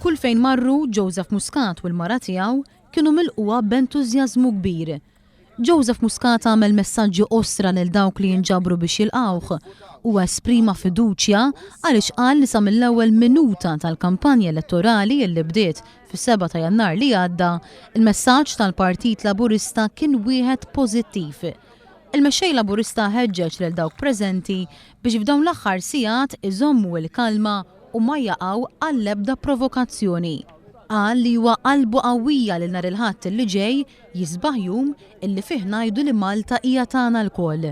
Kull fejn marru Joseph Muscat u l-mara tiegħu kienu milquwa b'entużjażmu kbir. Joseph Muscat għamel messaġġi osra lil dawk li jinġabru biex jilqawh u esprima fiduċja għaliex qal li sa mill-ewwel minuta tal-kampanja elettorali li bdiet fis-7 ta' Jannar li għadda, il-messaġġ tal-Partit Laburista kien wieħed pożittiv. Il-mexxej Laburista ħeġġeġ lil dawk preżenti biex f'dawn l-aħħar sigħat iżommu l-kalma u ma jaqgħu għall-ebda provokazzjoni. Qal li huwa qalbu qawwija lil nhar il-Ħadd li ġej jisbaħ jum illi fih ngħidu li Malta hija tagħna lkoll.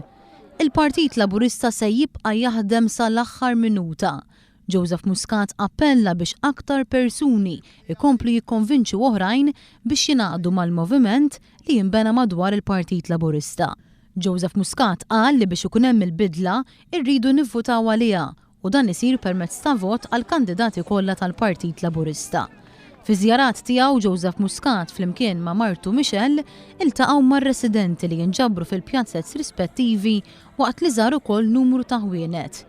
Il-Partit Laburista se jibqa' jaħdem sal-aħħar minuta. Joseph Muscat appella biex aktar persuni ikomplu jikkonvinċu oħrajn biex jingħaqdu mal-moviment li jinbena madwar il-Partit Laburista. Joseph Muscat qal li biex ikun hemm il-bidla rridu nivvutaw għaliha u dan isir permezz ta' vot għal kandidati kollha tal-Partit Laburista. Fi żjarat tiegħu Joseph Muscat flimkien ma' martu Michelle iltaqgħu mar-residenti li jinġabru fil-pjazzett rispettivi waqt li żaru ukoll numru ta' ħwienet.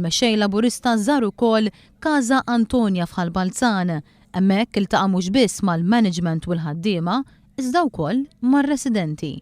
Il-mexxej Laburista żar ukoll Casa Antonia f'Ħalbalzan. Hemmhekk iltaqa' mhux biss mal-management u l-ħaddiema, iżda wkoll mar-residenti.